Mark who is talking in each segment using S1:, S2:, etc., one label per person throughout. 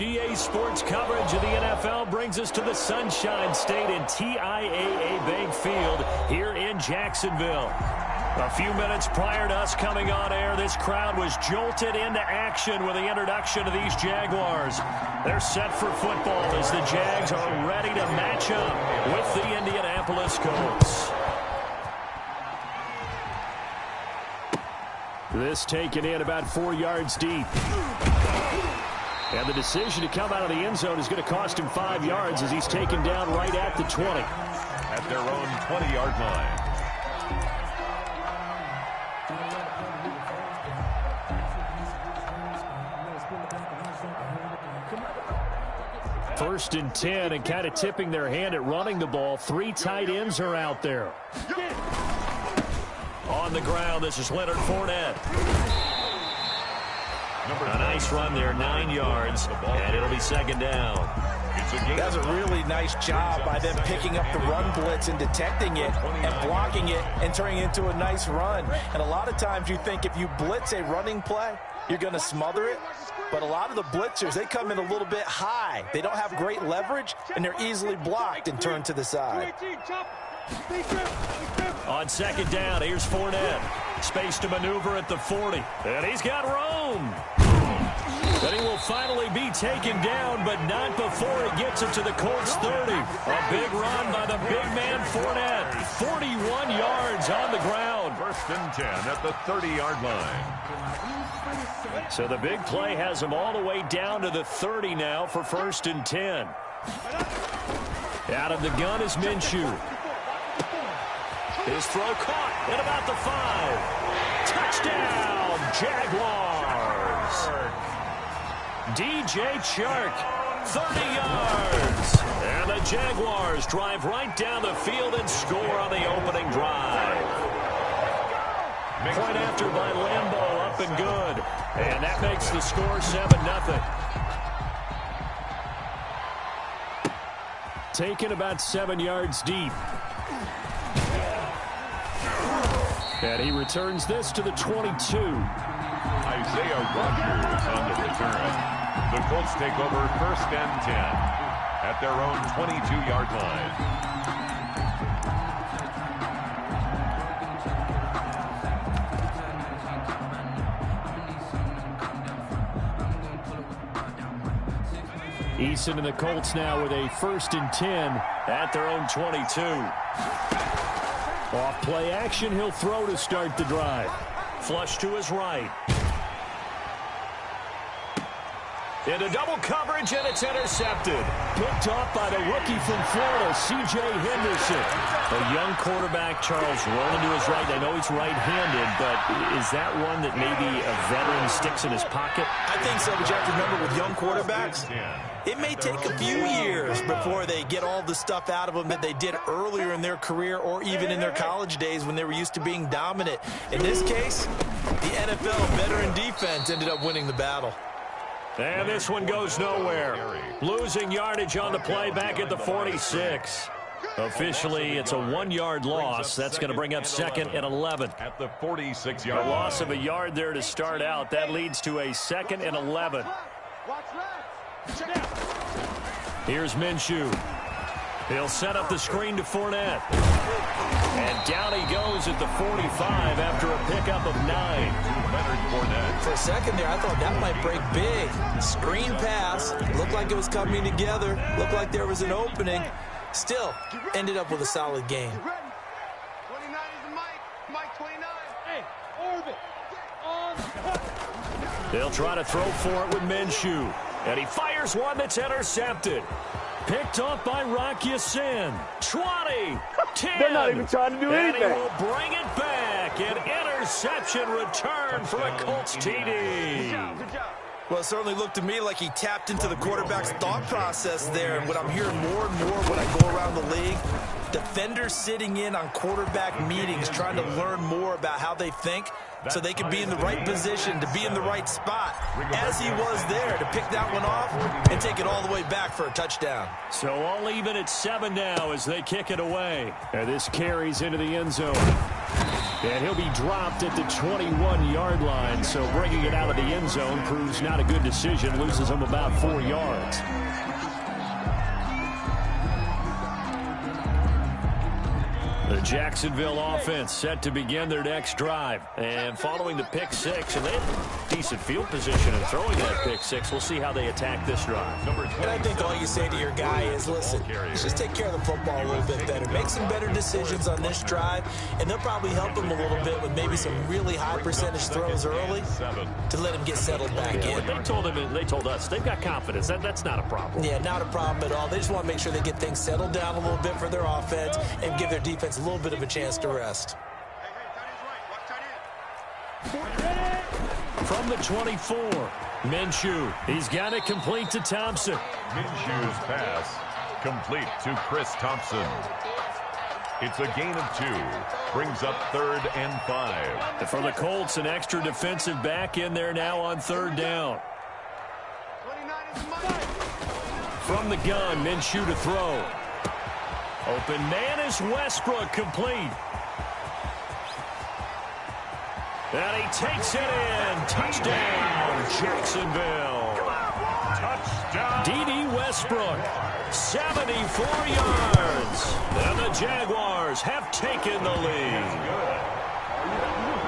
S1: EA Sports coverage of the NFL brings us to the Sunshine State and TIAA Bank Field here in Jacksonville. A few minutes prior to us coming on air, this crowd was jolted into action with the introduction of these Jaguars. They're set for football as the Jags are ready to match up with the Indianapolis Colts. This taken in about 4 yards deep. And the decision to come out of the end zone is going to cost him 5 yards as he's taken down right at the 20.
S2: At their own 20-yard line.
S1: First and 10, and kind of tipping their hand at running the ball. 3 tight ends are out there. On the ground, this is Leonard Fournette. A nice run there, 9 yards, and it'll be second down.
S3: That's a really nice job by them picking up the run blitz and detecting it and blocking it and turning it into a nice run. And a lot of times you think if you blitz a running play, you're going to smother it. But a lot of the blitzers, they come in a little bit high. They don't have great leverage, and they're easily blocked and turned to the side.
S1: On second down, here's Fournette. Space to maneuver at the 40. And he's got room. But he will finally be taken down, but not before he gets it to the Colts 30. A big run by the big man Fournette. 41 yards on the ground.
S2: First and 10 at the 30-yard line.
S1: So the big play has him all the way down to the 30 now for first and 10. Out of the gun is Minshew. His throw caught at about the 5. Touchdown, Jaguars. DJ Chark, 30 yards. And the Jaguars drive right down the field and score on the opening drive. Point after by Lambeau, up and good. And that makes the score 7-0. Taken about 7 yards deep. And he returns this to the 22.
S2: Isaiah Rodgers on the return. The Colts take over first and 10 at their own 22-yard line.
S1: Eason and the Colts now with a first and 10 at their own 22. Off play action, he'll throw to start the drive. Flush to his right. Into double coverage, and it's intercepted. Picked off by the rookie from Florida, C.J. Henderson. A young quarterback, Charles, rolling to his right. I know he's right-handed, but is that one that maybe a veteran sticks in his pocket?
S3: I think so, but you have to remember with young quarterbacks, it may take a few years before they get all the stuff out of them that they did earlier in their career or even in their college days when they were used to being dominant. In this case, the NFL veteran defense ended up winning the battle.
S1: And this one goes nowhere. Losing yardage on the play back at the 46. Officially, it's a 1-yard loss. That's going to bring up second and 11.
S2: At the 46-yard line.
S1: A loss of a yard there to start out. That leads to a second and 11. Here's Minshew. He'll set up the screen to Fournette. And down he goes at the 45 after a pickup of 9.
S3: For a second there, I thought that might break big. Screen pass. Looked like it was coming together. Looked like there was an opening. Still, ended up with a solid game.
S4: 29 is the Mike 29. Hey, Orbit.
S1: They'll try to throw for it with Minshew. And he fires one that's intercepted. Picked off by Rock Ya-Sin. 20, 10.
S5: They're not even trying to do anything.
S1: And he will bring it back. An interception return for a Colts TD.
S4: Good job.
S3: Well, it certainly looked to me like he tapped into the quarterback's thought process there. And what I'm hearing more and more when I go around the league, defenders sitting in on quarterback meetings trying to learn more about how they think so they can be in the right position to be in the right spot, as he was there to pick that one off and take it all the way back for a touchdown.
S1: So all even at 7 now as they kick it away. And this carries into the end zone. And he'll be dropped at the 21-yard line, so bringing it out of the end zone proves not a good decision, loses him about 4 yards. The Jacksonville offense set to begin their next drive. And following the pick six, and they have decent field position in throwing that pick six. We'll see how they attack this drive.
S3: And I think all you say to your guy is, listen, just take care of the football a little bit better. Make some better decisions on this drive, and they'll probably help him a little bit with maybe some really high percentage throws early to let him get settled back in.
S1: But they told us they've got confidence. That's not a problem.
S3: Yeah, not a problem at all. They just want to make sure they get things settled down a little bit for their offense and give their defense a little bit of a chance to rest.
S1: From the 24, Minshew. He's got it complete to Thompson.
S2: Minshew's pass complete to Chris Thompson. It's a gain of 2. Brings up 3rd and 5.
S1: And for the Colts, an extra defensive back in there now on 3rd down. From the gun, Minshew to throw. Open man is Westbrook, complete. And he takes it in. Touchdown, Jacksonville.
S2: Touchdown.
S1: D.D. Westbrook, 74 yards. And the Jaguars have taken the lead.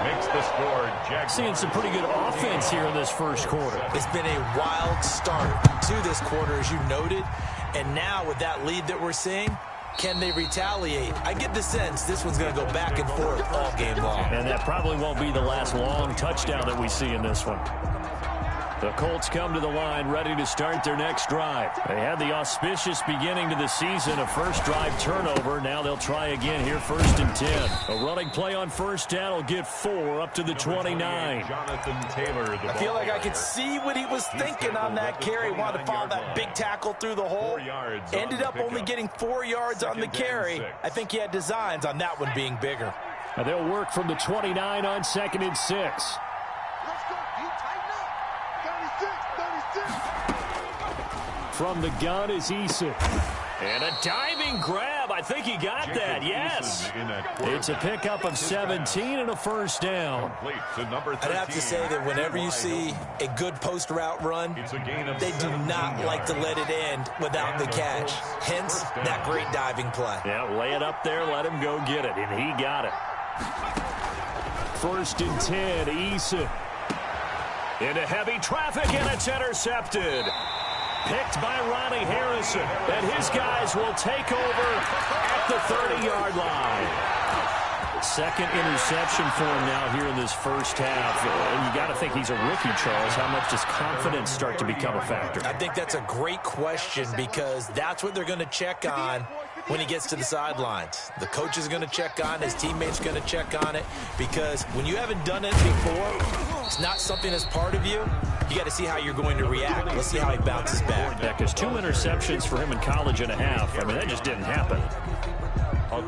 S2: Makes the score. Jaguars.
S1: Seeing some pretty good offense here in this first quarter.
S3: It's been a wild start to this quarter, as you noted. And now with that lead that we're seeing, can they retaliate? I get the sense this one's going to go back and forth all game long.
S1: And that probably won't be the last long touchdown that we see in this one. The Colts come to the line ready to start their next drive. They had the auspicious beginning to the season, a first drive turnover. Now they'll try again here, 1st and 10. A running play on 1st down will get 4 up to the 29.
S2: Jonathan Taylor.
S3: I feel like I could see what he was thinking on that carry. Wanted to follow that big tackle through the hole. Ended up only getting 4 yards on the carry. I think he had designs on that one being bigger.
S1: Now they'll work from the 29 on 2nd and 6. From the gun is Issa. And a diving grab. I think he got that. Yes. It's a pickup of 17 and a 1st down.
S3: I'd have to say that whenever you see a good post route run, they do not like to let it end without the catch. Hence, that great diving play.
S1: Yeah, lay it up there, let him go get it, and he got it. 1st and 10, Issa. Into heavy traffic, and it's intercepted. Picked by Ronnie Harrison, and his guys will take over at the 30-yard line. Second interception for him now here in this first half. And you got to think he's a rookie, Charles. How much does confidence start to become a factor?
S3: I think that's a great question because that's what they're going to check on when he gets to the sidelines. The coach is going to check on, his teammates are going to check on it, because when you haven't done it before, it's not something that's part of you. You got to see how you're going to react. Let's see how he bounces back.
S1: Yeah, because 2 interceptions for him in college and a half. I mean, that just didn't happen.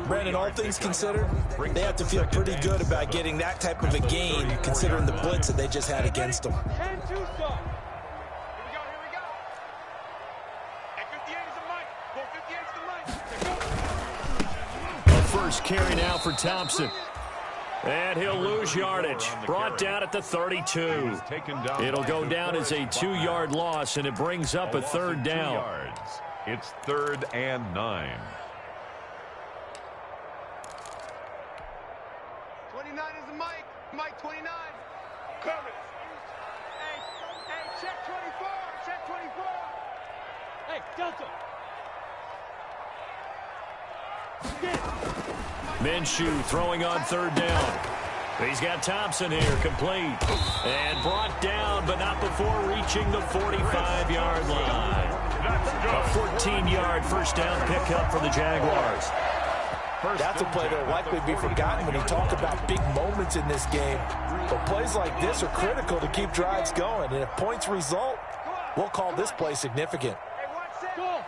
S3: Brandon, all things considered, they have to feel pretty good about getting that type of a gain, considering the blitz that they just had against them.
S1: First carry now for Thompson. And he'll lose yardage. Brought down at the 32. It'll go down as a 2-yard loss, and it brings up a 3rd down.
S2: It's 3rd and 9.
S4: 29 is the Mike. Mike 29. Coverage. Hey, check 24. Check 24. Hey, Delta.
S1: Minshew throwing on 3rd down. He's got Thompson here, complete. And brought down, but not before reaching the 45-yard line. A 14-yard 1st down pickup for the Jaguars.
S3: That's a play that will likely be forgotten when you talk about big moments in this game. But plays like this are critical to keep drives going. And if points result, we'll call this play significant.
S4: Go.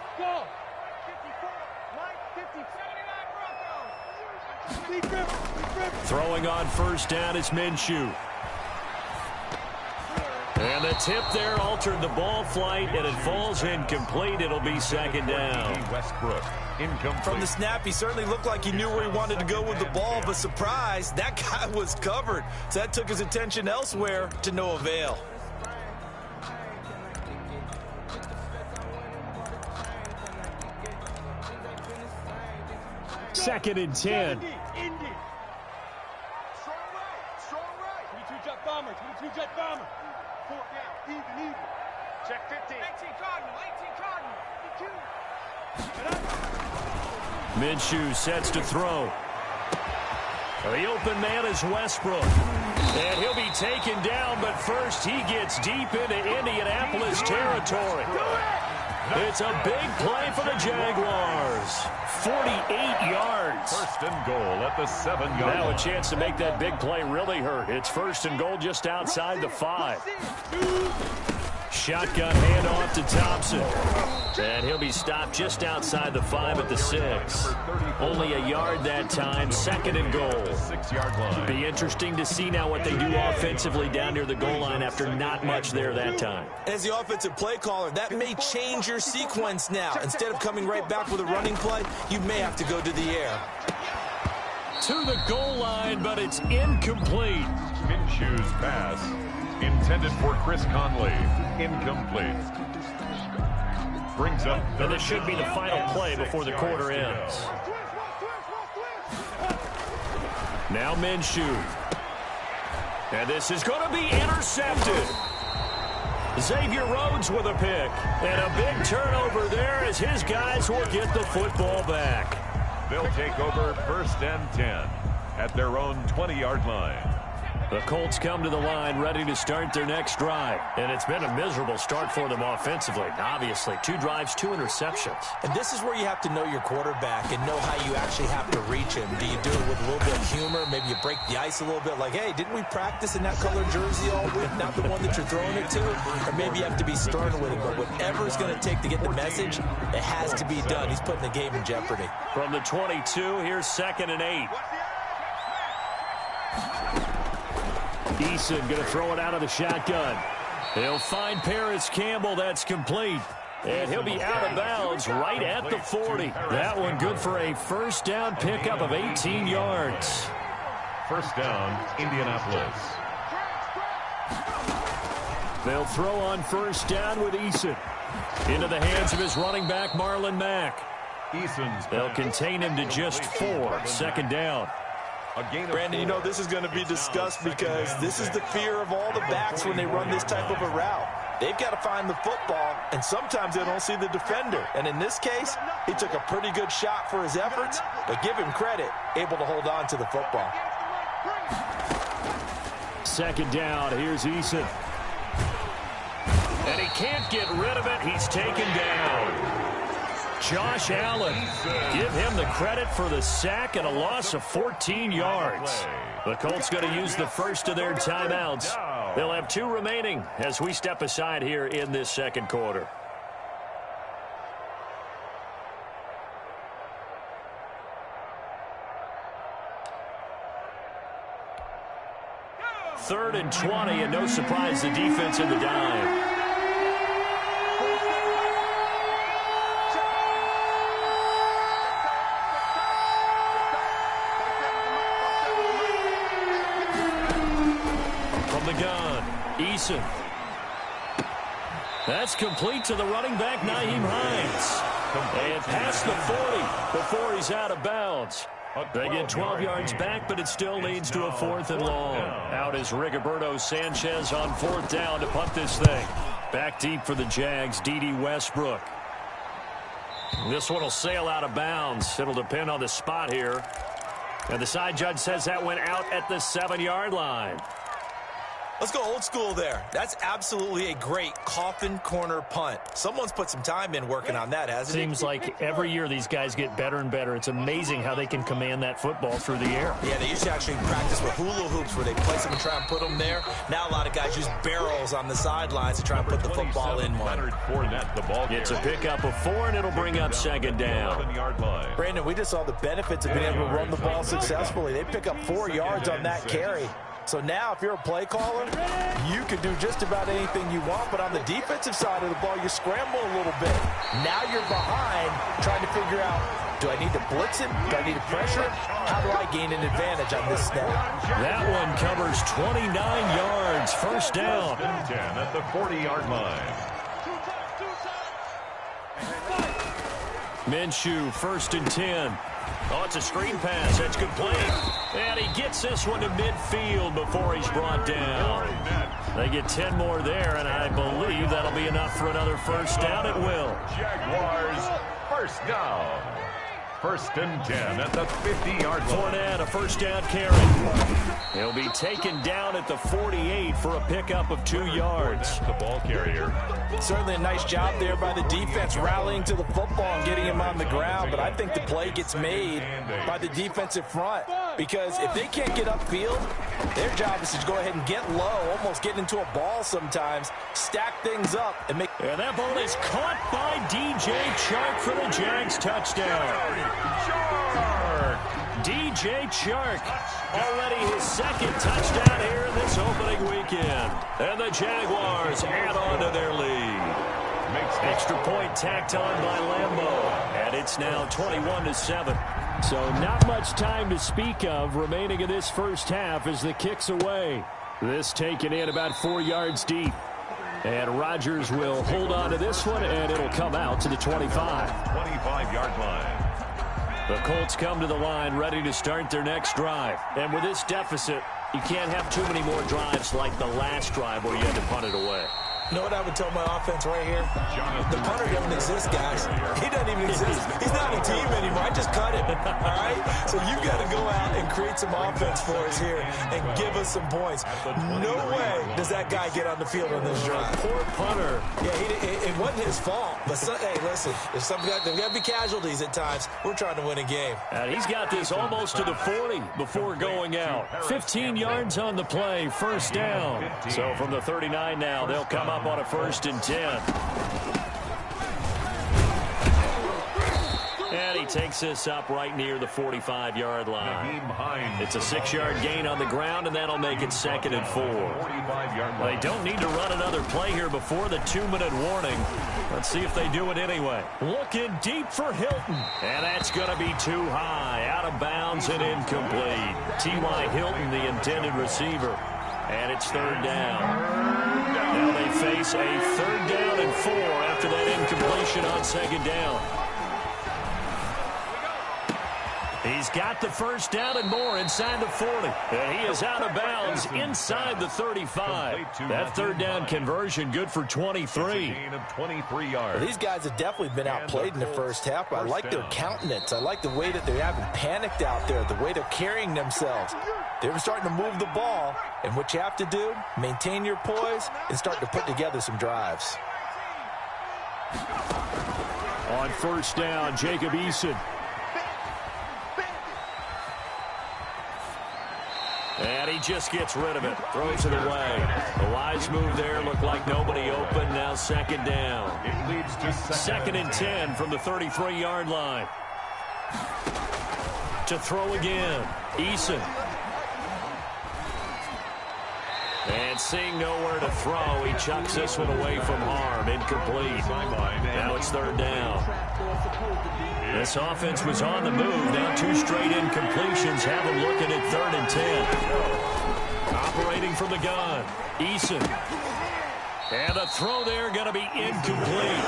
S1: Throwing on 1st down, it's Minshew. And the tip there altered the ball flight, and it falls incomplete. It'll be second down.
S2: Westbrook, incomplete.
S3: From the snap, he certainly looked like he knew where he wanted to go with the ball, but surprise, that guy was covered. So that took his attention elsewhere to no avail.
S1: Second and 10.
S4: Indy. Strong right. 22 jet bomber. 22 jet bomber. Fourth down. Even. Check 15. 18 Cardinal. 18 Cardinal.
S1: Minshew sets to throw. The open man is Westbrook. And he'll be taken down, but first he gets deep into Indianapolis territory. It's a big play for the Jaguars. 48 yards.
S2: First and goal at the 7-yard line.
S1: Now a chance to make that big play really hurt. It's first and goal just outside the 5. Shotgun handoff to Thompson. And he'll be stopped just outside the 5 at the 6. Only a yard that time. Second and goal.
S2: 6-yard line.
S1: Be interesting to see now what they do offensively down near the goal line after not much there that time.
S3: As the offensive play caller, that may change your sequence now. Instead of coming right back with a running play, you may have to go to the air.
S1: To the goal line, but it's incomplete.
S2: Minshew's pass intended for Chris Conley. Incomplete. Brings up.
S1: And this should be the final play before the quarter ends. Now Minshew. And this is going to be intercepted. Xavier Rhodes with a pick. And a big turnover there as his guys will get the football back.
S2: They'll take over first and 10 at their own 20-yard line.
S1: The Colts come to the line ready to start their next drive. And it's been a miserable start for them offensively. Obviously, 2 drives, 2 interceptions.
S3: And this is where you have to know your quarterback and know how you actually have to reach him. Do you do it with a little bit of humor? Maybe you break the ice a little bit like, hey, didn't we practice in that colored jersey all week? Not the one that you're throwing it to? Or maybe you have to be stern with him. But whatever it's going to take to get the message, it has to be done. He's putting the game in jeopardy.
S1: From the 22, here's second and 8. Eason going to throw it out of the shotgun. He'll find Paris Campbell. That's complete. And he'll be out of bounds right at the 40. That one good for a first down pickup of 18 yards.
S2: First down, Indianapolis.
S1: They'll throw on first down with Eason. Into the hands of his running back, Marlon Mack. They'll contain him to just 4. Second down.
S3: Brandon, you know this is going to be discussed because this is the fear of all the backs when they run this type of a route. They've got to find the football, and sometimes they don't see the defender. And in this case, he took a pretty good shot for his efforts, but give him credit, able to hold on to the football.
S1: Second down, here's Eason. And he can't get rid of it. He's taken down. Josh Allen, give him the credit for the sack and a loss of 14 yards. The Colts going to use the first of their timeouts. They'll have 2 remaining as we step aside here in this second quarter. Third and 20, and no surprise, the defense in the dime. Eason. That's complete to the running back, Nyheim Hines. And past the 40 before he's out of bounds. They get 12 yards back, but it still leads to a 4th and long. Out is Rigoberto Sanchez on 4th down to punt this thing. Back deep for the Jags, D.D. Westbrook. This one will sail out of bounds. It'll depend on the spot here. And the side judge says that went out at the 7-yard line.
S3: Let's go old school there. That's absolutely a great coffin corner punt. Someone's put some time in working on that, hasn't it?
S1: Seems like every year these guys get better and better. It's amazing how they can command that football through the air.
S3: Yeah, they used to actually practice with hula hoops where they place them and try and put them there. Now a lot of guys use barrels on the sidelines to try and put the football in one.
S1: It's a pickup of 4, and it'll bring up second down.
S3: Brandon, we just saw the benefits of being able to run the ball successfully. They pick up 4 yards on that carry. So now if you're a play caller, you can do just about anything you want, but on the defensive side of the ball, you scramble a little bit. Now you're behind trying to figure out, do I need to blitz him? Do I need to pressure him? How do I gain an advantage on this snap?
S1: That one covers 29 yards. First down.
S2: 10 at the 40-yard line.
S1: Minshew, 1st and 10. Oh, it's a screen pass. That's good play. And he gets this one to midfield before he's brought down. They get 10 more there, and I believe that'll be enough for another first down. It will.
S2: Jaguars, first down. 1st and 10 at the 50-yard line.
S1: Fournette, a first down carry. He'll be taken down at the 48 for a pickup of 2 yards.
S2: The ball carrier.
S3: Certainly a nice job there by the defense rallying to the football and getting him on the ground, but I think the play gets made by the defensive front because if they can't get upfield, their job is to go ahead and get low, almost get into a ball sometimes, stack things up, and make...
S1: And that ball is caught by DJ Chark for the Jags touchdown. DJ Chark, already his 2nd touchdown here in this opening weekend. And the Jaguars add on to their lead. Extra point tacked on by Lambeau. And it's now 21-7. So not much time to speak of remaining in this first half as the kick's away. This taken in about 4 yards deep. And Rodgers will hold on to this one, and it'll come out to the 25.
S2: 25-yard line.
S1: The Colts come to the line ready to start their next drive. And with this deficit, you can't have too many more drives like the last drive where you had to punt it away.
S3: You know what I would tell my offense right here? The punter doesn't exist, guys. He doesn't even exist. He's not a team anymore. I just cut him, all right? So you've got to go out and create some offense for us here and give us some points. No way does that guy get on the field on this drive.
S1: Poor punter.
S3: Yeah, it wasn't his fault. But, hey, listen, there's got to be casualties at times. We're trying to win a game.
S1: And he's got this almost to the 40 before going out. 15 yards on the play, first down. So from the 39 now, they'll come up on a 1st and 10. And he takes this up right near the 45-yard line. It's a 6-yard gain on the ground, and that'll make it 2nd and 4. They don't need to run another play here before the 2-minute warning. Let's see if they do it anyway. Looking deep for Hilton. And that's going to be too high. Out of bounds and incomplete. T.Y. Hilton, the intended receiver. And it's 3rd down. Now they face a 3rd down and 4 after that incompletion on 2nd down. He's got the first down and more inside the 40. And he is out of bounds inside the 35. That 3rd down conversion good for 23.
S2: Of 23 yards.
S3: Well, these guys have definitely been outplayed in the first half. I like their countenance. I like the way that they haven't panicked out there, the way they're carrying themselves. They're starting to move the ball. And what you have to do, maintain your poise and start to put together some drives.
S1: On 1st down, Jacob Eason. And he just gets rid of it. Throws it away. The wise move there. Looked like nobody open. Now 2nd down.
S2: It leads to
S1: 2nd and 10 from the 33-yard line. To throw again. Eason. And seeing nowhere to throw, he chucks this one away from harm. Incomplete. Now it's 3rd down. This offense was on the move. Now 2 straight incompletions have them looking at 3rd and 10. Operating from the gun. Eason. And the throw there going to be incomplete.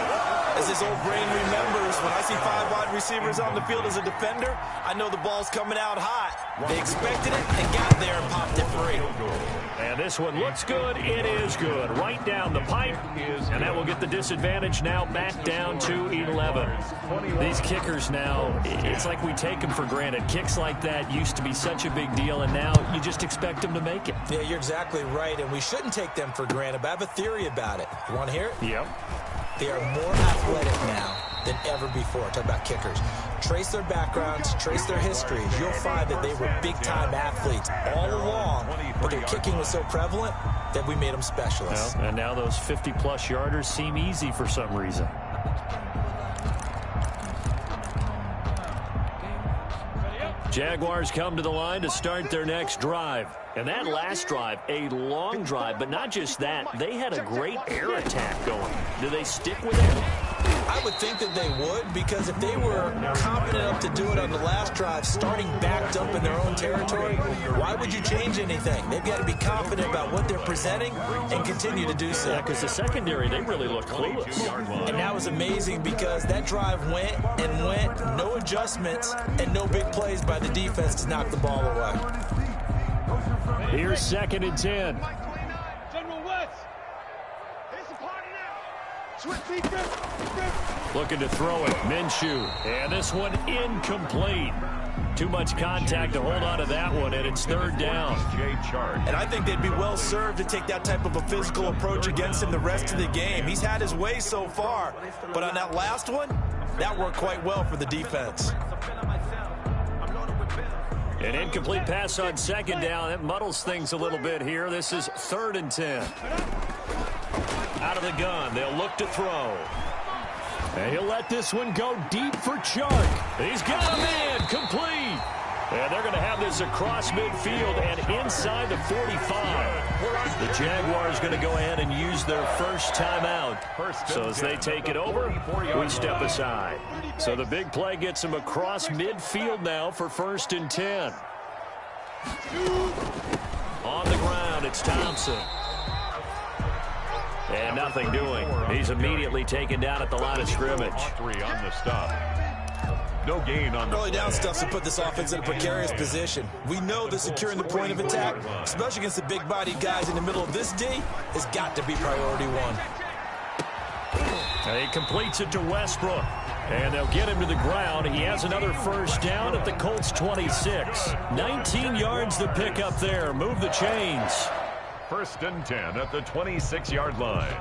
S3: As his old brain remembers, when I see 5 wide receivers on the field as a defender, I know the ball's coming out hot. They expected it and got there and popped it free.
S1: And this one looks good. It is good. Right down the pipe. And that will get the disadvantage now back down to 11. These kickers now, it's like we take them for granted. Kicks like that used to be such a big deal, and now you just expect them to make it.
S3: Yeah, you're exactly right, and we shouldn't take them for granted, but I have a theory about it. You want to hear it?
S1: Yep.
S3: They are more athletic now than ever before. Talk about kickers. Trace their backgrounds, trace their histories. You'll find that they were big-time athletes all along, but their kicking was so prevalent that we made them specialists.
S1: Well, and now those 50-plus yarders seem easy for some reason. Jaguars come to the line to start their next drive. And that last drive, a long drive, but not just that. They had a great air attack going. Do they stick with it?
S3: I would think that they would, because if they were confident enough to do it on the last drive, starting backed up in their own territory, why would you change anything? They've got to be confident about what they're presenting and continue to do so.
S1: Yeah, because the secondary, they really look clueless.
S3: And that was amazing because that drive went and went, no adjustments, and no big plays by the defense to knock the ball away.
S1: Here's 2nd and 10.
S4: General West. It's a party now. Switch defense.
S1: Looking to throw it. Minshew. And this one incomplete. Too much contact to hold on to that one, and it's 3rd down.
S3: And I think they'd be well served to take that type of a physical approach against him the rest of the game. He's had his way so far, but on that last one, that worked quite well for the defense.
S1: An incomplete pass on 2nd down. That muddles things a little bit here. This is 3rd and 10. Out of the gun. They'll look to throw. And he'll let this one go deep for Chark. He's got a man. Complete. And they're going to have this across midfield and inside the 45. The Jaguars going to go ahead and use their first timeout. So as they take it over, we step aside. So the big play gets them across midfield now for 1st and 10. On the ground, it's Thompson. And nothing doing. He's immediately taken down at the line of scrimmage.
S2: 3 on the stop. No gain on the
S3: early down stuff to put this offense in a precarious position. We know that securing the point of attack, especially against the big-bodied guys in the middle of this D, has got to be priority one.
S1: He completes it to Westbrook. And they'll get him to the ground. He has another 1st down at the Colts 26. 19 yards to pick up there. Move the chains.
S2: 1st and 10 at the 26-yard line.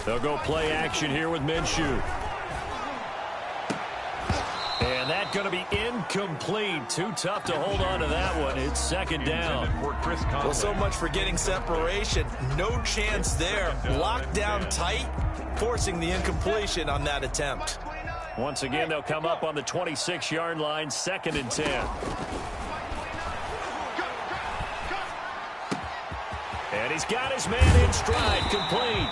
S1: They'll go play action here with Minshew. And that's going to be incomplete. Too tough to hold on to that one. It's 2nd down.
S3: Well, so much for getting separation. No chance there. Locked down tight, forcing the incompletion on that attempt.
S1: Once again, they'll come up on the 26-yard line, 2nd and 10. And he's got his man in stride, complete.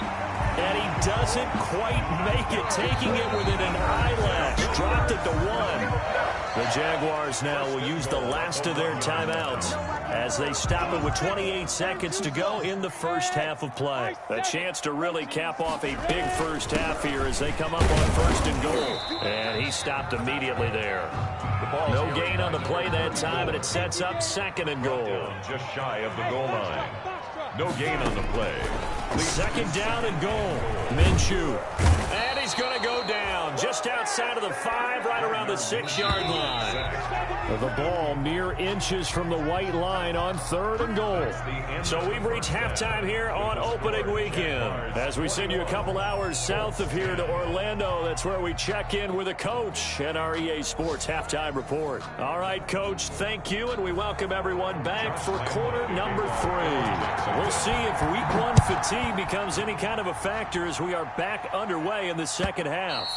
S1: And he doesn't quite make it, taking it within an eyelash. Dropped it to 1. The Jaguars now will use the last of their timeouts as they stop it with 28 seconds to go in the first half of play. A chance to really cap off a big first half here as they come up on 1st and goal. And he stopped immediately there. No gain on the play that time, and it sets up 2nd and goal.
S2: Just shy of the goal line. No gain on the play.
S1: 2nd down and goal. Minshew. And he's going to go down just outside of the 5, right around the 6-yard line. The ball mere inches from the white line on 3rd and goal. So we've reached halftime here on opening weekend. As we send you a couple hours south of here to Orlando, that's where we check in with a coach and our EA Sports halftime report. All right, Coach, thank you, and we welcome everyone back for quarter number 3. We'll see if week 1 fatigue becomes any kind of a factor as we are back underway in the second half.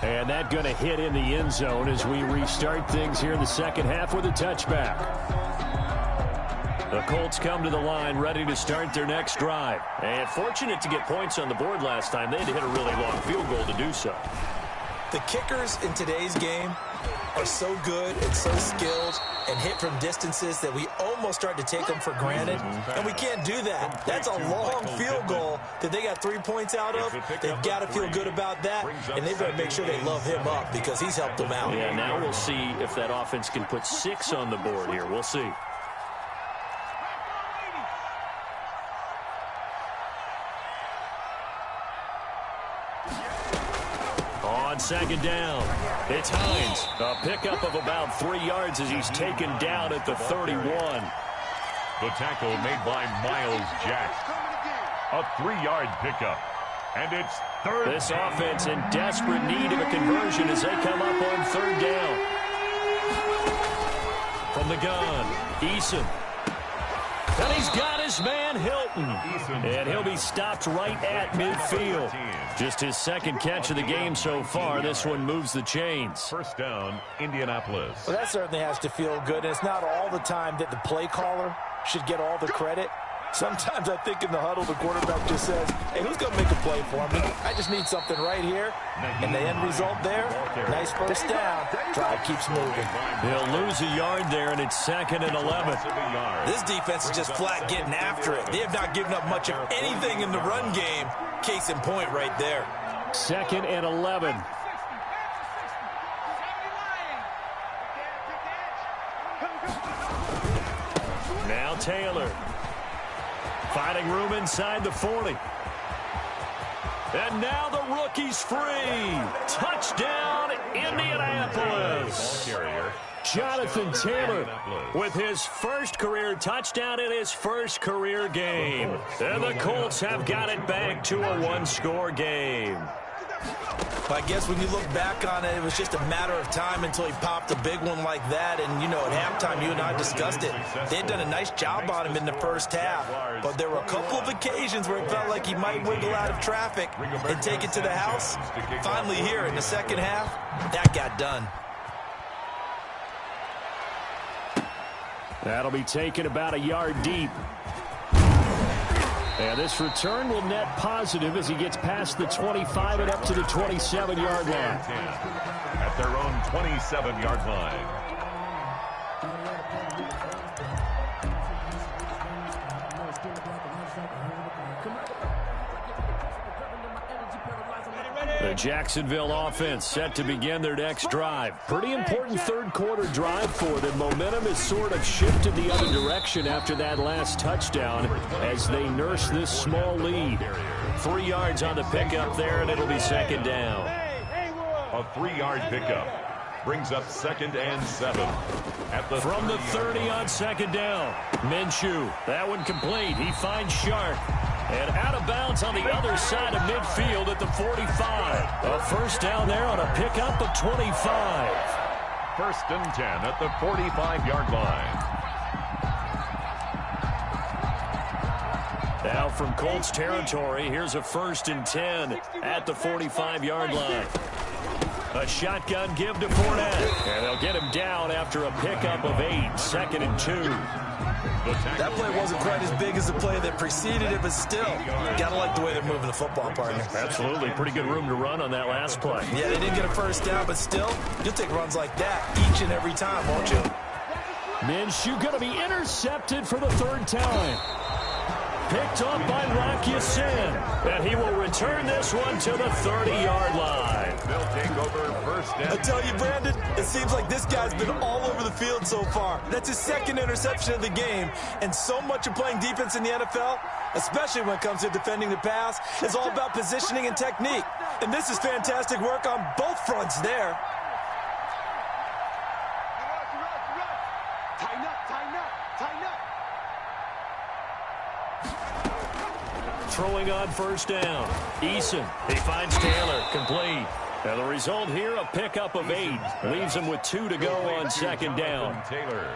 S1: And that going to hit in the end zone as we restart things here in the second half with a touchback. The Colts come to the line ready to start their next drive. And fortunate to get points on the board last time. They had to hit a really long field goal to do so.
S3: The kickers in today's game are so good and so skilled and hit from distances that we almost start to take them for granted. And we can't do that. That's a long field goal that they got 3 points out of. They've got to feel good about that, and they've got to make sure they love him up because he's helped them out.
S1: Yeah, now we'll see if that offense can put 6 on the board here. We'll see. On 2nd down, it's Hines. A pickup of about 3 yards as he's taken down at the 31.
S2: The tackle made by Miles Jack. A 3-yard pickup. And it's 3rd.
S1: This offense in desperate need of a conversion as they come up on 3rd down. From the gun, Eason. And he's got his man Hilton. And he'll be stopped right at midfield. Just his second catch of the game so far. This one moves the chains.
S2: First down, Indianapolis.
S3: Well, that certainly has to feel good. And it's not all the time that the play caller should get all the credit. Sometimes I think in the huddle, the quarterback just says, hey, who's going to make a play for me? I just need something right here. And the end result there, nice first down. Drive keeps moving.
S1: He'll lose a yard there, and it's 2nd and 11.
S3: This defense is just flat getting after it. They have not given up much of anything in the run game. Case in point right there.
S1: 2nd and 11. Now Taylor. Finding room inside the 40. And now the rookie's free. Touchdown, Indianapolis. Jonathan Taylor with his first career touchdown in his first career game. And the Colts have got it back to a one-score game.
S3: I guess when you look back on it, it was just a matter of time until he popped a big one like that. And, you know, at halftime, you and I discussed it. They had done a nice job on him in the first half. But there were a couple of occasions where it felt like he might wiggle out of traffic and take it to the house. Finally here in the second half, that got done.
S1: That'll be taken about a yard deep. And this return will net positive as he gets past the 25 and up to the 27-yard line.
S2: At their own 27-yard line.
S1: The Jacksonville offense set to begin their next drive. Pretty important third quarter drive for them. Momentum has sort of shifted the other direction after that last touchdown as they nurse this small lead. 3 yards on the pickup there, and it'll be second down.
S2: A 3-yard pickup brings up 2nd and 7.
S1: From the 30 on second down. Minshew, that one complete. He finds Sharp. And out of bounds on the other side of midfield at the 45. A first down there on a pickup of 25.
S2: 1st and 10 at the 45-yard line.
S1: Now from Colts territory, here's a 1st and 10 at the 45-yard line. A shotgun give to Fournette. And they'll get him down after a pickup of 8. 2nd and 2.
S3: That play wasn't quite as big as the play that preceded it, but still, gotta like the way they're moving the football, partner.
S1: Absolutely. Pretty good room to run on that last play.
S3: Yeah, they didn't get a first down, but still, you'll take runs like that each and every time, won't you?
S1: Minshew going to be intercepted for the 3rd time. Picked up by Rocky Sin. And he will return this one to the 30-yard line.
S2: They'll take over 1st and 10.
S3: I tell you, Brandon, it seems like this guy's been all over the field so far. That's his 2nd interception of the game. And so much of playing defense in the NFL, especially when it comes to defending the pass, is all about positioning and technique. And this is fantastic work on both fronts there.
S4: Tighten up, tighten up, tighten up.
S1: Throwing on first down. Eason. He finds Taylor. Complete. And the result here, a pickup of 8. Leaves him with 2 to go on second down.
S2: Taylor.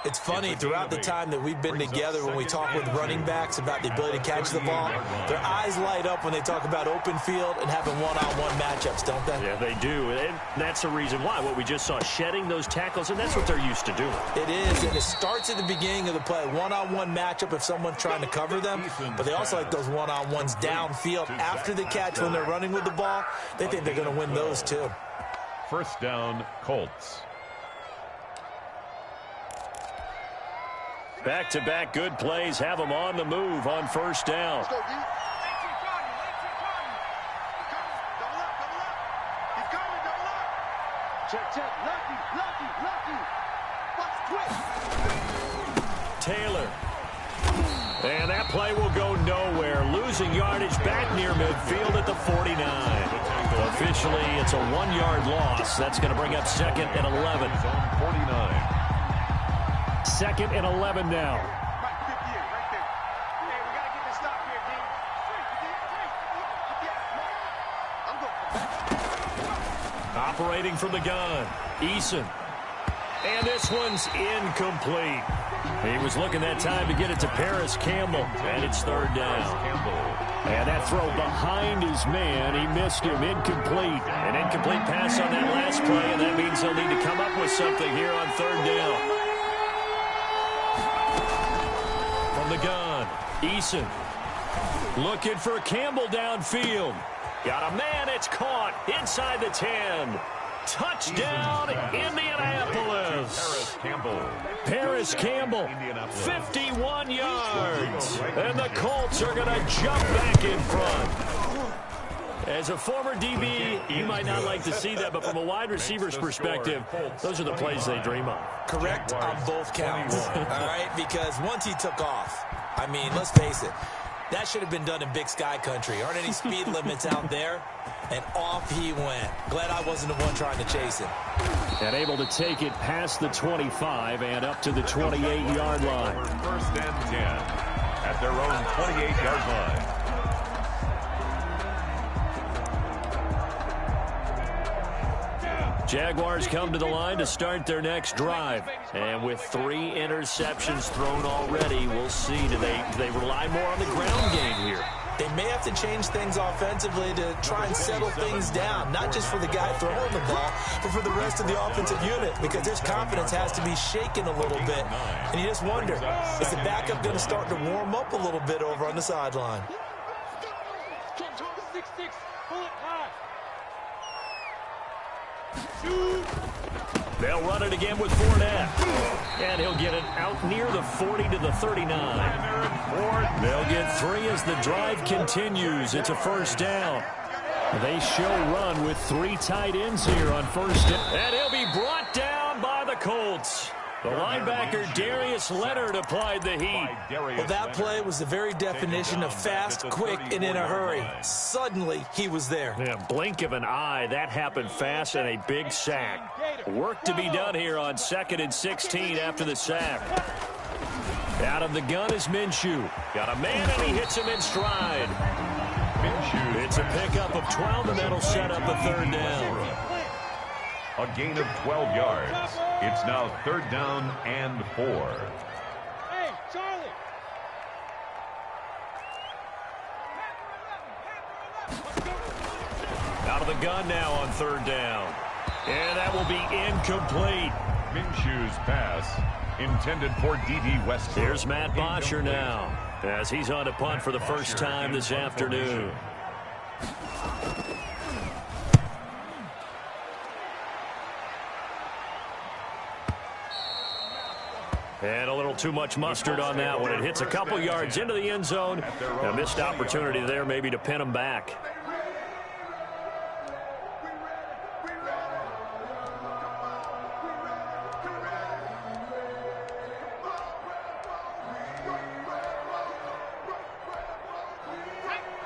S3: It's funny, throughout the time that we've been together, when we talk with running backs about the ability to catch the ball, their eyes light up when they talk about open field and having one-on-one matchups, don't they?
S1: Yeah, they do. And that's the reason why. What we just saw, shedding those tackles, and that's what they're used to doing.
S3: It is, and it starts at the beginning of the play. One-on-one matchup if someone's trying to cover them, but they also like those one-on-ones downfield after the catch when they're running with the ball. They think they're going to win those too.
S2: 1st down, Colts.
S1: Back-to-back good plays have them on the move on first down.
S4: Let's go, D. Double up, double up. He's coming, double up. Check. Lucky. Watch, twist.
S1: Taylor. And that play will go nowhere. Losing yardage back near midfield at the 49. Officially, it's a 1-yard loss. That's going to bring up 2nd and 11.
S2: 49.
S1: 2nd and 11 now.
S4: Right there. Hey, we got to get this stop here, D. I'm going.
S1: Operating from the gun. Eason. And this one's incomplete. He was looking that time to get it to Paris Campbell, and it's third down. And that throw behind his man, he missed him, incomplete. An incomplete pass on that last play, and that means they'll need to come up with something here on third down. From the gun, Eason looking for Campbell downfield. Got a man, it's caught inside the 10. Touchdown, Indianapolis. Paris Campbell, 51 yards. And the Colts are going to jump back in front. As a former DB, you might not like to see that, but from a wide receiver's perspective, those are the plays they dream of.
S3: Correct on both counts, all right? Because once he took off, I mean, let's face it, that should have been done in Big Sky country. Aren't any speed limits out there? And off he went. Glad I wasn't the one trying to chase him.
S1: And able to take it past the 25 and up to the 28-yard line.
S2: First and 10 at their own 28-yard line.
S1: Jaguars come to the line to start their next drive. And with 3 interceptions thrown already, we'll see. Do they rely more on the ground game here?
S3: They may have to change things offensively to try and settle things down, not just for the guy throwing the ball, but for the rest of the offensive unit, because his confidence has to be shaken a little bit. And you just wonder, is the backup going to start to warm up a little bit over on the sideline?
S1: They'll run it again with Fournette. And he'll get it out near the 40 to the 39. They'll get 3 as the drive continues. It's a first down. They show run with 3 tight ends here on first down. And he'll be brought down by the Colts. The linebacker, Darius Leonard, applied the heat.
S3: Well, that play was the very definition of fast, quick, and in a hurry. Suddenly, he was there.
S1: Yeah, blink of an eye. That happened fast and a big sack. Work to be done here on 2nd and 16 after the sack. Out of the gun is Minshew. Got a man, and he hits him in stride. It's a pickup of 12, and that'll set up a third down.
S2: A gain of 12 yards. It's now third down and 4.
S4: Hey, Charlie.
S1: Out of the gun now on third down. And that will be incomplete.
S2: Minshew's pass intended for D.D. Westbrook.
S1: Here's Matt Bosher now as he's on to punt for the first time this afternoon. And a little too much mustard on that one. It hits a couple yards into the end zone. A missed opportunity there maybe to pin him back.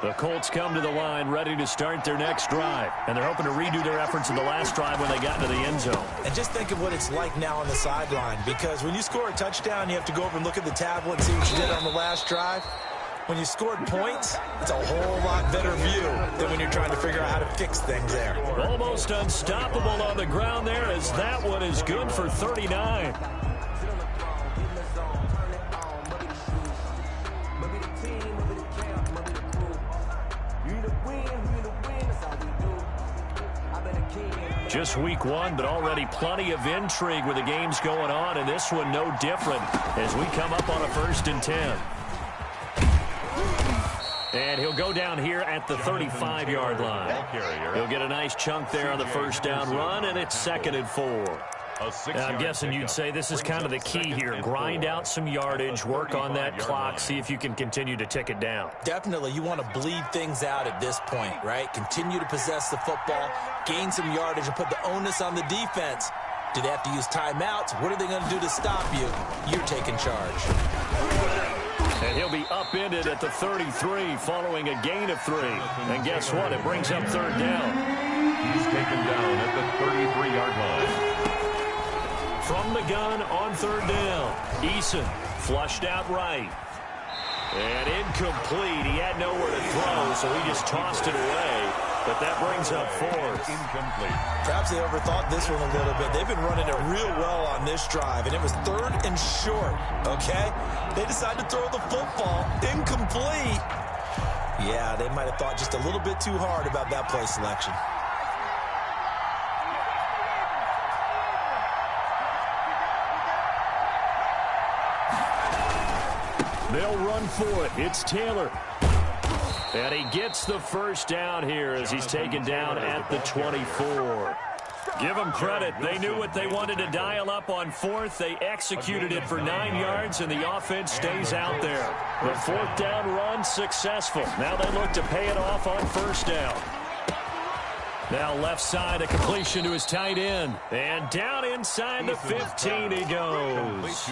S1: The Colts come to the line ready to start their next drive. And they're hoping to redo their efforts in the last drive when they got into the end zone.
S3: And just think of what it's like now on the sideline, because when you score a touchdown, you have to go over and look at the tablet and see what you did on the last drive. When you scored points, it's a whole lot better view than when you're trying to figure out how to fix things there.
S1: Almost unstoppable on the ground there, as that one is good for 39. Just week 1, but already plenty of intrigue with the games going on, and this one no different as we come up on a 1st and 10. And he'll go down here at the 35-yard line. He'll get a nice chunk there on the first down run, and it's 2nd and 4. I'm guessing you'd say this is kind of the key here. Grind out some yardage, work on that clock, see if you can continue to tick it down.
S3: Definitely. You want to bleed things out at this point, right? Continue to possess the football, gain some yardage, and put the onus on the defense. Do they have to use timeouts? What are they going to do to stop you? You're taking charge.
S1: And he'll be upended at the 33 following a gain of 3. And guess what? It brings up third down.
S2: He's taken down at the 33-yard line.
S1: From the gun on third down, Eason flushed out right. And incomplete. He had nowhere to throw, so he just tossed it away. but that brings up fourth.
S2: Incomplete.
S3: Perhaps they overthought this one a little bit. They've been running it real well on this drive, and it was 3rd and short, okay? They decided to throw the football incomplete. Yeah, they might have thought just a little bit too hard about that play selection.
S1: They'll run for it. It's Taylor. And he gets the first down here as he's taken down at the 24. Give them credit. They knew what they wanted to dial up on 4th. They executed it for 9 yards, and the offense stays out there. The 4th down run successful. Now they look to pay it off on 1st down. Now left side, a completion to his tight end. And down inside the 15 he goes.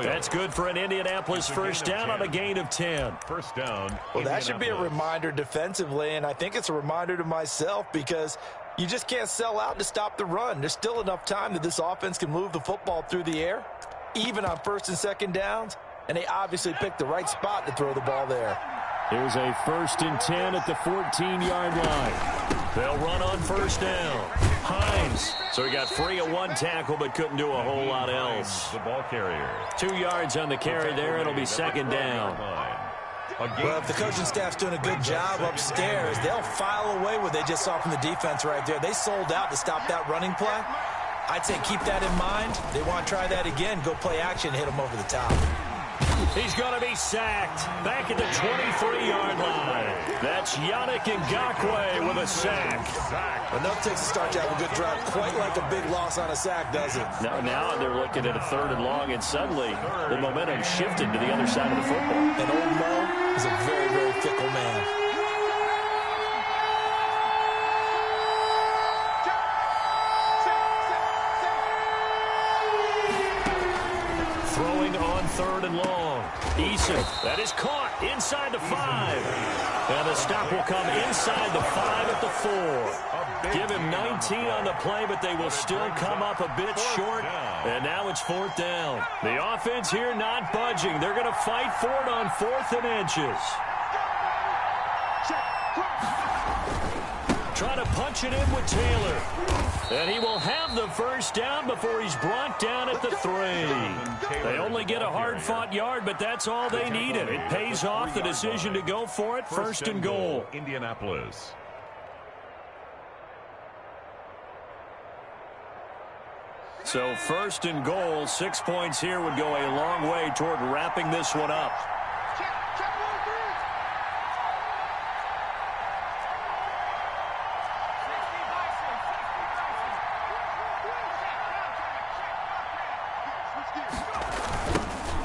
S1: That's good for an Indianapolis first down on a gain of 10.
S2: First down.
S3: Well, that should be a reminder defensively, and I think it's a reminder to myself because you just can't sell out to stop the run. There's still enough time that this offense can move the football through the air, even on 1st and 2nd downs, and they obviously picked the right spot to throw the ball there.
S1: Here's a 1st and 10 at the 14-yard line. They'll run on 1st down. Hines. So he got free of 1 tackle but couldn't do a whole lot else.
S2: The ball carrier.
S1: 2 yards on the carry there. It'll be 2nd down.
S3: Well, if the coaching staff's doing a good job upstairs, they'll file away what they just saw from the defense right there. They sold out to stop that running play. I'd say keep that in mind. They want to try that again. Go play action, hit them over the top.
S1: He's going to be sacked back at the 23-yard line. That's Yannick Ngakoue with a sack.
S3: Enough takes to start to have a good drive. Quite like a big loss on a sack, does it?
S1: Now they're looking at a 3rd and long, and suddenly the momentum shifted to the other side of the football.
S3: And old Mo is a very, very fickle man.
S1: Throwing on 3rd and long. Eason, that is caught inside the 5. And the stop will come inside the 5 at the 4. Give him 19 on the play, but they will still come up a bit short. And now it's 4th down. The offense here not budging. They're going to fight for it on 4th and inches. Trying to punch it in with Taylor. And he will have the first down before he's brought down at the 3. They only get a hard-fought yard, but that's all they needed. It pays off the decision to go for it, 1st and goal.
S2: Indianapolis.
S1: So 1st and goal, 6 points here would go a long way toward wrapping this one up.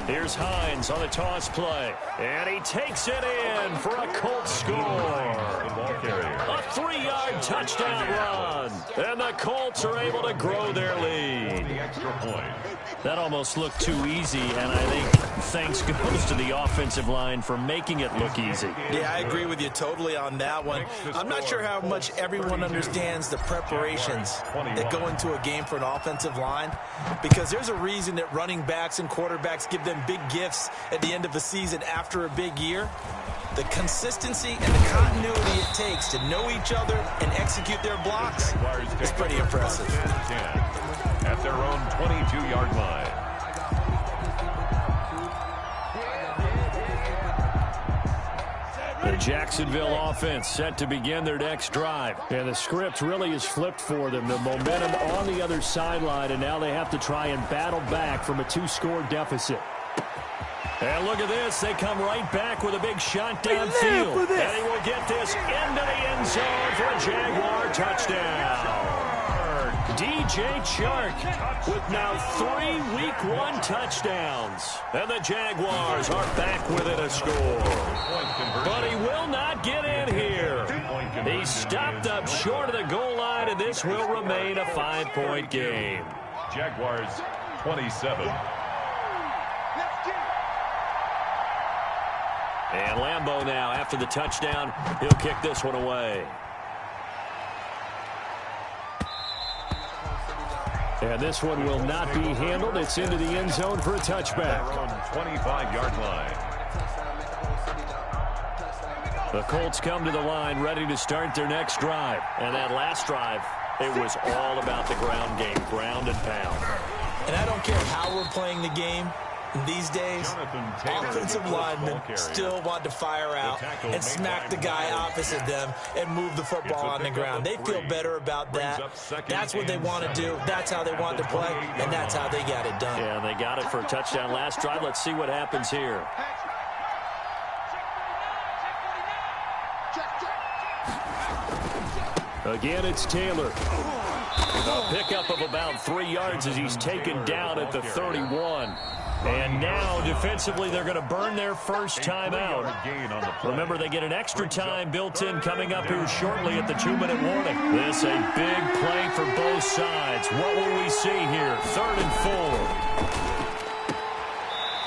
S1: Here's Hines on the toss play. And he takes it in for a Colts score. A 3-yard touchdown run. And the Colts are able to grow their lead. That almost looked too easy, and I think thanks goes to the offensive line for making it look easy.
S3: Yeah, I agree with you totally on that one. I'm not sure how much everyone understands the preparations that go into a game for an offensive line, because there's a reason that running backs and quarterbacks give them big gifts at the end of the season after a big year. The consistency and the continuity it takes to know each other and execute their blocks is pretty impressive.
S2: At their own 22-yard line.
S1: The Jacksonville offense set to begin their next drive. And the script really is flipped for them. The momentum on the other sideline, and now they have to try and battle back from a 2-score deficit. And look at this. They come right back with a big shot downfield. And he will get this into the end zone for a Jaguar touchdown. DJ Chark with now 3 Week 1 touchdowns. And the Jaguars are back within a score. But he will not get in here. He stopped up short of the goal line, and this will remain a 5-point game.
S2: Jaguars 27.
S1: And Lambeau now, after the touchdown, he'll kick this one away. And this one will not be handled. It's into the end zone for a touchback.
S2: 25-yard line.
S1: The Colts come to the line ready to start their next drive. And that last drive, it was all about the ground game, ground and pound.
S3: And I don't care how we're playing the game. These days, offensive linemen still want to fire out and smack the guy opposite them and move the football on the ground. They feel better about that. That's what they want to do. That's how they want to play, and that's how they got it done.
S1: Yeah, they got it for a touchdown last drive. Let's see what happens here. Again, it's Taylor. A pickup of about 3 yards as he's taken down at the 31. And now, defensively, they're going to burn their first timeout. Remember, they get an extra time built in coming up here shortly at the 2-minute warning. This a big play for both sides. What will we see here? 3rd and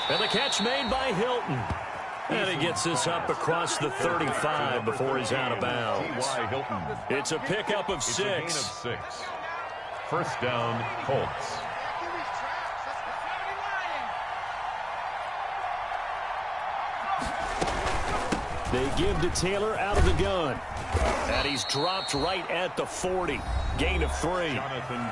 S1: 4. And the catch made by Hilton. And he gets this up across the 35 before he's out of bounds. It's a pickup of 6.
S2: First down, Colts.
S1: They give to Taylor out of the gun. And he's dropped right at the 40. Gain of 3.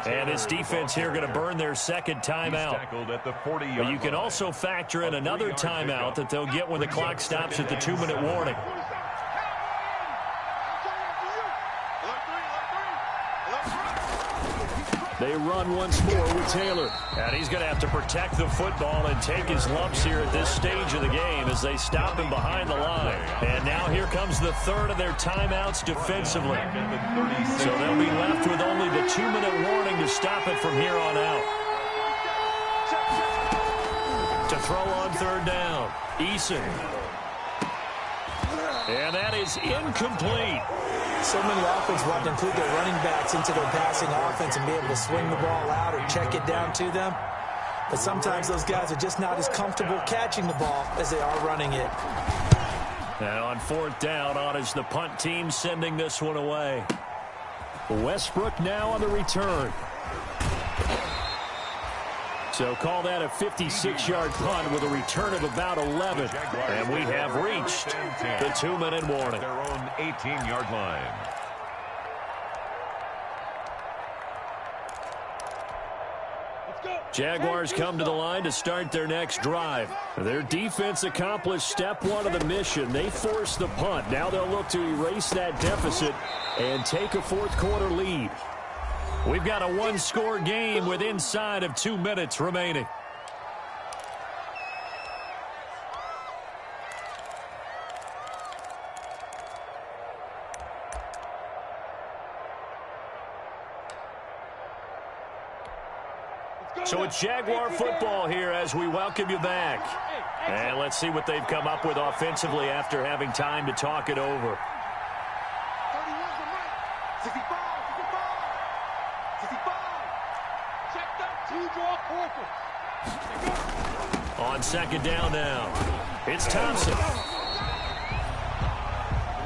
S1: And his defense here going to burn their second timeout. But you can also factor in another timeout that they'll get when the clock stops at the 2-minute warning. They run once more with Taylor. And he's going to have to protect the football and take his lumps here at this stage of the game as they stop him behind the line. And now here comes the 3rd of their timeouts defensively. So they'll be left with only the 2-minute warning to stop it from here on out. To throw on 3rd down, Eason. And that is incomplete.
S3: So many offenses want to include their running backs into their passing offense and be able to swing the ball out or check it down to them. But sometimes those guys are just not as comfortable catching the ball as they are running it.
S1: Now on 4th down, on is the punt team sending this one away. Westbrook now on the return. So call that a 56-yard punt with a return of about 11. And we have reached the 2-minute warning.
S2: Their own 18-yard line.
S1: Jaguars come to the line to start their next drive. Their defense accomplished step 1 of the mission. They forced the punt. Now they'll look to erase that deficit and take a 4th quarter lead. We've got a 1-score game with inside of 2 minutes remaining. So it's Jaguar football here as we welcome you back. And let's see what they've come up with offensively after having time to talk it over. On 2nd down now, it's Thompson.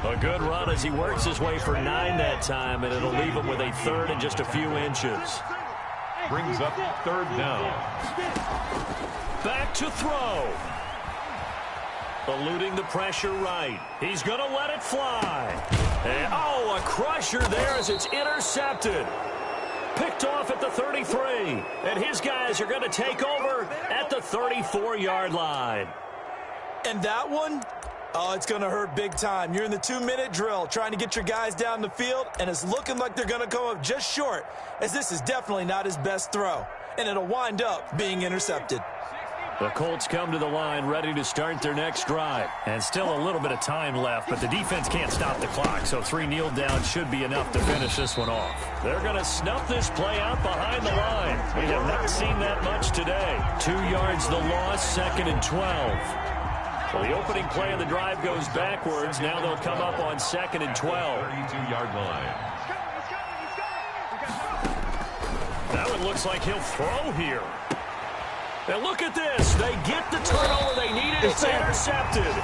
S1: A good run as he works his way for 9 that time, and it'll leave him with a 3rd and just a few inches.
S2: Brings up 3rd down.
S1: Back to throw. Eluding the pressure right. He's going to let it fly. And, a crusher there as it's intercepted. Picked off at the 33. And his guys are going to take over at the 34-yard line.
S3: And that one, it's going to hurt big time. You're in the 2-minute drill trying to get your guys down the field, and it's looking like they're going to come up just short, as this is definitely not his best throw. And it'll wind up being intercepted.
S1: The Colts come to the line ready to start their next drive. And still a little bit of time left, but the defense can't stop the clock, so 3 kneel downs should be enough to finish this one off. They're going to snuff this play out behind the line. We have not seen that much today. 2 yards the loss, 2nd and 12. Well, the opening play of the drive goes backwards. Now they'll come up on 2nd and 12.
S2: 32-yard line.
S1: That one looks like he'll throw here. And look at this. They get the turnover they needed. It's intercepted.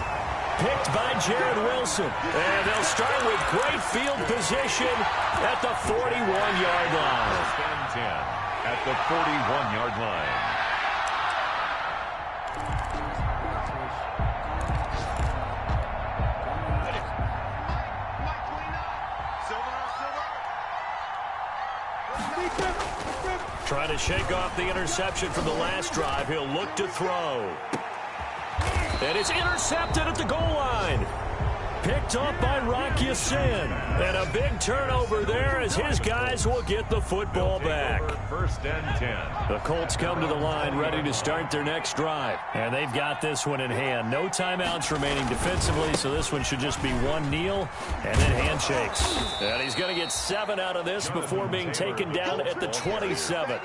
S1: Picked by Jared Wilson. And they'll start with great field position at the 41-yard line.
S2: First and 10 at the 41-yard line.
S1: Trying to shake off the interception from the last drive. He'll look to throw. And it's intercepted at the goal line. Picked up by Rocky Sin. And a big turnover there as his guys will get the football back.
S2: First and 10.
S1: The Colts come to the line ready to start their next drive. And they've got this one in hand. No timeouts remaining defensively, so this one should just be one kneel and then handshakes. And he's going to get 7 out of this before being taken down at the 27.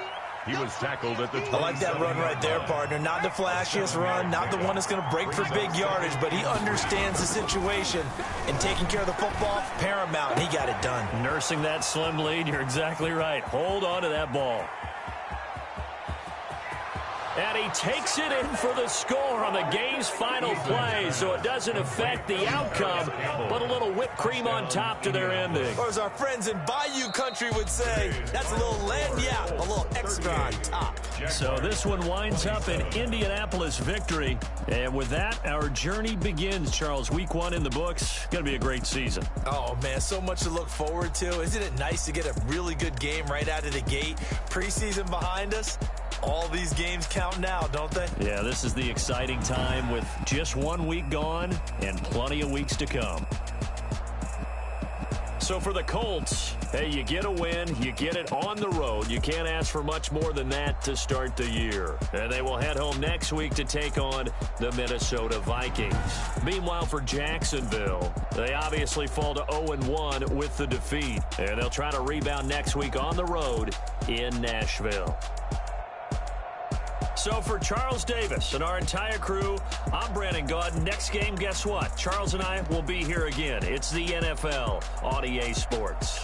S2: He was tackled at the 27.
S3: I like that run right there, partner. Not the flashiest run, not the one that's going to break for big yardage, but he understands the situation, and taking care of the football, paramount, and he got it done.
S1: Nursing that slim lead, you're exactly right. Hold on to that ball. And he takes it in for the score on the game's final play, so it doesn't affect the outcome, but a little whipped cream on top to their ending.
S3: Or as our friends in Bayou Country would say, that's a little lagniappe, a little extra on top.
S1: So this one winds up an Indianapolis victory. And with that, our journey begins, Charles. Week 1 in the books. Going to be a great season.
S3: Oh, man, so much to look forward to. Isn't it nice to get a really good game right out of the gate? Preseason behind us. All these games count now, don't they?
S1: Yeah, this is the exciting time with just 1 week gone and plenty of weeks to come. So for the Colts, hey, you get a win, you get it on the road. You can't ask for much more than that to start the year. And they will head home next week to take on the Minnesota Vikings. Meanwhile, for Jacksonville, they obviously fall to 0-1 with the defeat. And they'll try to rebound next week on the road in Nashville. So for Charles Davis and our entire crew, I'm Brandon Gaudin. Next game, guess what? Charles and I will be here again. It's the NFL on EA Sports.